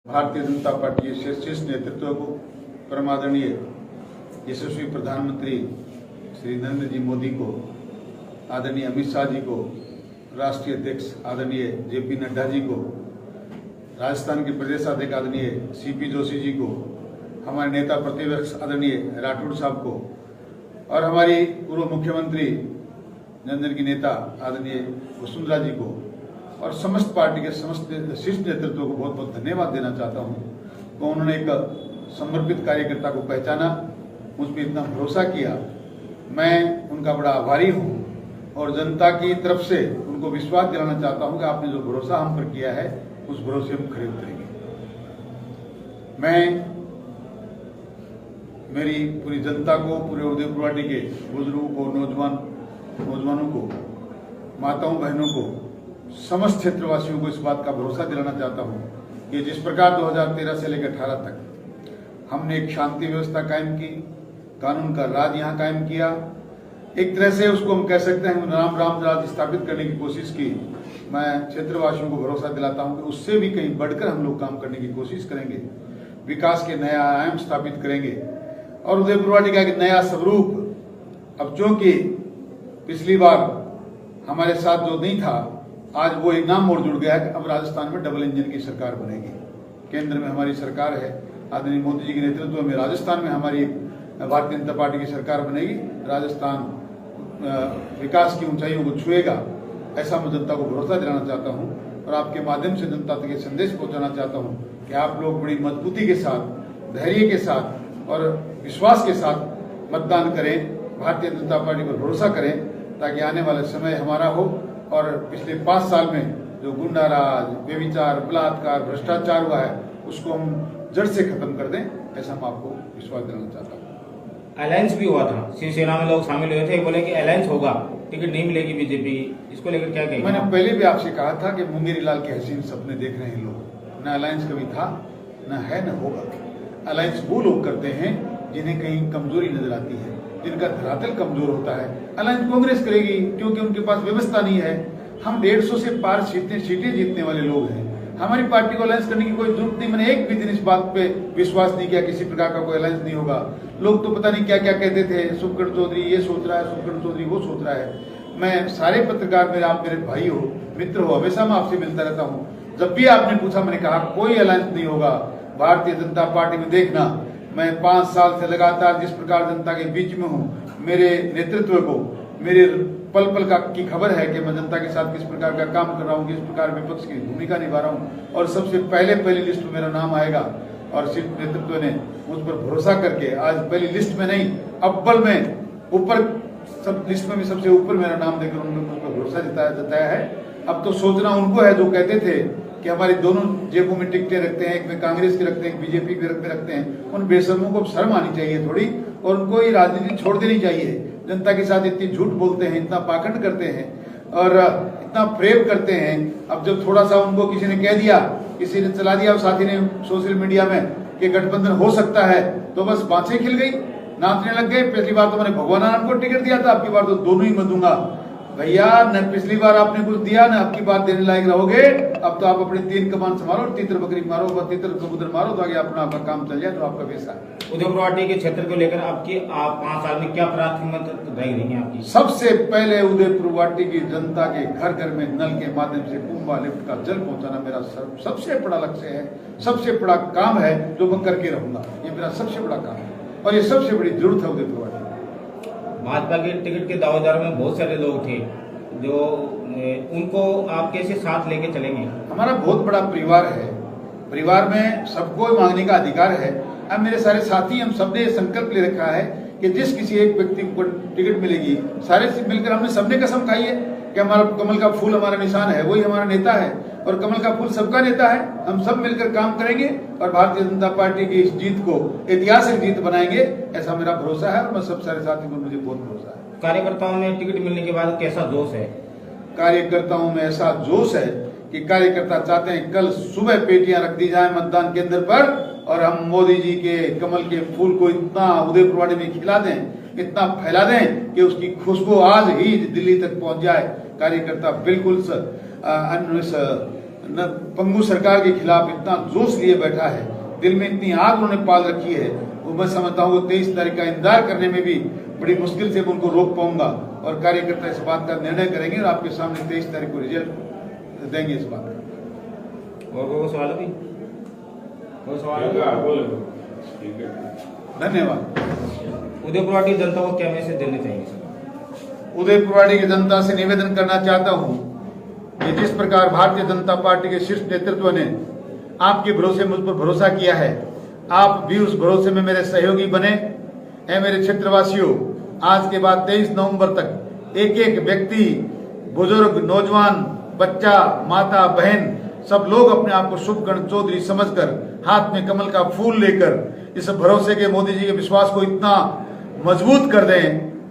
Bharatiya Janata party के शीर्ष नेतृत्व को, परम आदरणीय यशस्वी प्रधानमंत्री श्री नरेंद्र जी मोदी को, आदरणीय अमित शाह जी को, राष्ट्रीय अध्यक्ष आदरणीय जेपी नड्डा जी को, राजस्थान के प्रदेश अध्यक्ष आदरणीय सीपी जोशी जी को, हमारे नेता प्रतिपक्ष आदरणीय राठौड़ साहब को और हमारी पूर्व मुख्यमंत्री जनजन की नेता आदरणीय वसुंधरा जी को और समस्त पार्टी के समस्त शीर्ष नेतृत्व को बहुत बहुत धन्यवाद देना चाहता हूं। तो उन्होंने एक समर्पित कार्यकर्ता को पहचाना, मुझ पर इतना भरोसा किया, मैं उनका बड़ा आभारी हूं और जनता की तरफ से उनको विश्वास दिलाना चाहता हूं कि आपने जो भरोसा हम पर किया है उस भरोसे हम खरे उतरेंगे। मैं मेरी पूरी जनता को, पूरे उदयपुर वाटी के बुजुर्गों को, नौजवानों को, माताओं बहनों को, समस्त क्षेत्रवासियों को इस बात का भरोसा दिलाना चाहता हूं कि जिस प्रकार 2013 से लेकर 18 तक हमने एक शांति व्यवस्था कायम की, कानून का राज यहां कायम किया, एक तरह से उसको हम कह सकते हैं राम राज स्थापित करने की कोशिश की। मैं क्षेत्रवासियों को भरोसा दिलाता हूं कि उससे भी कहीं बढ़कर हम लोग काम करने की कोशिश करेंगे, विकास के नया आयाम स्थापित करेंगे और उदयपुर वाटी का एक नया स्वरूप। अब चूंकि पिछली बार हमारे साथ जो नहीं था, आज वो एक नाम और जुड़ गया है कि अब राजस्थान में डबल इंजन की सरकार बनेगी। केंद्र में हमारी सरकार है, आदरणीय मोदी जी के नेतृत्व में राजस्थान में हमारी भारतीय जनता पार्टी की सरकार बनेगी। राजस्थान विकास की ऊंचाइयों को छुएगा, ऐसा मैं जनता को भरोसा दिलाना चाहता हूं और आपके माध्यम से जनता तक ये संदेश पहुंचाना चाहता हूं कि आप लोग बड़ी मजबूती के साथ, धैर्य के साथ और विश्वास के साथ मतदान करें, भारतीय जनता पार्टी पर भरोसा करें, ताकि आने वाला समय हमारा हो और पिछले 5 साल में जो गुंडाराज, व्यभिचार, बलात्कार, भ्रष्टाचार हुआ है उसको हम जड़ से खत्म कर दें, ऐसा मैं आपको विश्वास दिलाना चाहता हूँ। अलायंस भी हुआ था, शिवसेना में लोग शामिल हुए थे, बोले कि अलायंस होगा, टिकट नहीं मिलेगी बीजेपी, इसको लेकर क्या कहेंगे? मैंने पहले भी आपसे कहा था कि मुंगेरी लाल के हसीन सपने देख रहे हैं लोग। न अलायंस कभी था, न है, न होगा। अलायंस वो लोग करते हैं जिन्हें कहीं कमजोरी नजर आती है, जिनका धरातल कमजोर होता है। अलायंस कांग्रेस करेगी क्योंकि उनके पास व्यवस्था नहीं है। हम 150 से पार सीटें जीतने वाले लोग हैं, हमारी पार्टी को अलायंस करने की कोई जरूरत नहीं। मैंने एक भी दिन इस बात पे विश्वास नहीं किया किसी प्रकार का कोई अलायंस नहीं होगा। लोग तो पता नहीं क्या क्या कहते थे, सुखगढ़ चौधरी ये सोच रहा है, सुखगढ़ चौधरी वो सोच रहा है। मैं सारे पत्रकार मेरे, आप मेरे भाई हो, मित्र हो, हमेशा मैं आपसे मिलता रहता हूँ। जब भी आपने पूछा मैंने कहा कोई अलायंस नहीं होगा। भारतीय जनता पार्टी में देखना, मैं 5 साल से लगातार जिस प्रकार जनता के बीच में हूँ, मेरे नेतृत्व को, मेरे पल पल की खबर है कि मैं जनता के साथ किस प्रकार का काम कर रहा हूँ, किस प्रकार विपक्ष की भूमिका निभा रहा हूँ और सबसे पहली लिस्ट में मेरा नाम आएगा। और शीर्ष नेतृत्व ने मुझ पर भरोसा करके आज पहली लिस्ट में नहीं, अव्वल में, ऊपर सब लिस्ट में भी सबसे ऊपर मेरा नाम देकर उन्होंने मुझ पर भरोसा जताया है। अब तो सोचना उनको है जो कहते थे कि हमारी दोनों जेबों में टिकटें रखते हैं, एक में कांग्रेस की रखते हैं, एक बीजेपी की रखते हैं। उन बेशर्मों को शर्म आनी चाहिए थोड़ी और उनको ये राजनीति छोड़ देनी चाहिए। जनता के साथ इतनी झूठ बोलते हैं, इतना पाखंड करते हैं और इतना प्रेम करते हैं। अब जब थोड़ा सा उनको किसी ने कह दिया, किसी ने चला दिया, साथी ने सोशल मीडिया में कि गठबंधन हो सकता है, तो बस बाँछें खिल गई, नाचने लग गए। पिछली बार तो मैंने भगवान आनंद को टिकट दिया था, अब की बार तो दोनों ही मैं दूंगा। भैया न पिछली बार आपने कुछ दिया, न अब की बार देने लायक रहोगे। अब तो आप अपनी 3 कमान संभालो, तीतर बकरी मारो, तीतर कबूतर मारो, तो आगे अपना आपका काम चल जाए तो आपका पैसा है। उदयपुर वाटी के क्षेत्र को लेकर आप 5 साल में क्या प्राथमिकता रहेगी आपकी? सबसे पहले उदयपुर वाटी की जनता के घर घर में नल के माध्यम से कुंभा लिफ्ट का जल पहुंचाना मेरा सबसे बड़ा लक्ष्य है, सबसे बड़ा काम है जो मैं करके रहूंगा। ये मेरा सबसे बड़ा काम है और ये सबसे बड़ी जरूरत है उदयपुर वाटी। भाजपा के टिकट के दावेदार में बहुत सारे लोग थे, जो उनको आप कैसे साथ लेके चलेंगे? हमारा बहुत बड़ा परिवार है, परिवार में सबको मांगने का अधिकार है। अब मेरे सारे साथी, हम सबने ये संकल्प ले रखा है कि जिस किसी एक व्यक्ति को टिकट मिलेगी, सारे से मिलकर हमने सबने कसम खाई है कि हमारा कमल का फूल हमारा निशान है, वही हमारा नेता है और कमल का फूल सबका नेता है। हम सब मिलकर काम करेंगे और भारतीय जनता पार्टी की इस जीत को ऐतिहासिक जीत बनाएंगे, ऐसा मेरा भरोसा है और मैं सब सारे साथी को मुझे बहुत भरोसा है। कार्यकर्ताओं में टिकट मिलने के बाद कैसा जोश है? कार्यकर्ताओं में ऐसा जोश है कि कार्यकर्ता चाहते हैं कल सुबह पेटियां रख दी जाए मतदान केंद्र पर और हम मोदी जी के कमल के फूल को इतना उदयपुर वाटी में खिला दें, इतना फैला दें कि उसकी खुशबू आज ही दिल्ली तक पहुंच जाए। कार्यकर्ता बिल्कुल न पंगू सरकार के खिलाफ इतना जोश लिए बैठा है, दिल में इतनी आग उन्होंने पाल रखी है, वो मैं समझता हूँ 23 तारीख का इंतजार करने में भी बड़ी मुश्किल से उनको रोक पाऊंगा और कार्यकर्ता इस बात का निर्णय करेंगे और आपके सामने 23 तारीख को रिजल्ट देंगे इस बात का। और कोई सवाल अभी? कोई सवाल? धन्यवाद। उदयपुरवाटी जनता को क्या मैसेज देने चाहिए? उदयपुरवाड़ी की जनता से निवेदन करना चाहता हूं कि जिस प्रकार भारतीय जनता पार्टी के शीर्ष नेतृत्व ने आपके भरोसे मुझ पर भरोसा किया है, आप भी उस भरोसे में मेरे सहयोगी बने। ऐ मेरे क्षेत्रवासियों, आज के बाद 23 नवंबर तक एक एक व्यक्ति, बुजुर्ग, नौजवान, बच्चा, माता, बहन, सब लोग अपने आप को शुभकर्ण चौधरी समझकर हाथ में कमल का फूल लेकर इस भरोसे के मोदी जी के विश्वास को इतना मजबूत कर दें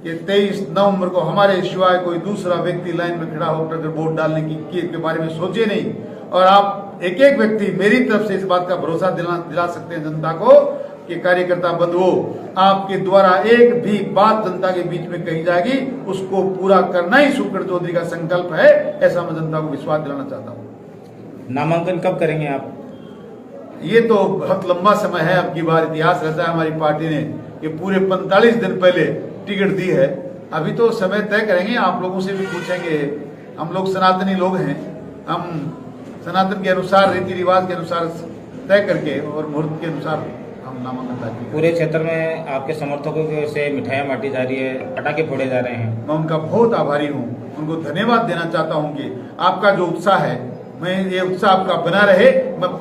कि 23 नवंबर को हमारे सिवाय कोई दूसरा व्यक्ति लाइन में खड़ा होकर वोट डालने के बारे में सोचे नहीं। और आप एक एक व्यक्ति मेरी तरफ से इस बात का भरोसा दिला सकते हैं जनता को कि कार्यकर्ता बंधुओं, आपके द्वारा एक भी बात जनता के बीच में कही जाएगी, उसको पूरा करना ही शुभकर्ण चौधरी का संकल्प है। ऐसा मैं जनता को विश्वास दिलाना चाहता हूँ। नामांकन कब करेंगे आप? ये तो बहुत लंबा समय है। अब की बार इतिहास रहता है हमारी पार्टी ने कि पूरे 45 दिन पहले टिकट दी है। अभी तो समय तय करेंगे, आप लोगों से भी पूछेंगे। हम लोग सनातनी लोग हैं, हम सनातन के अनुसार, रीति रिवाज के अनुसार तय करके और मुहूर्त के अनुसार हम नामांकन दाखिल। पूरे क्षेत्र में आपके समर्थकों की ओर से मिठाइयाँ बांटी जा रही है, पटाखे फोड़े जा रहे हैं। मैं उनका बहुत आभारी हूँ, उनको धन्यवाद देना चाहता हूँ कि आपका जो उत्साह है, मैं ये उत्साह आपका बना रहे। मैं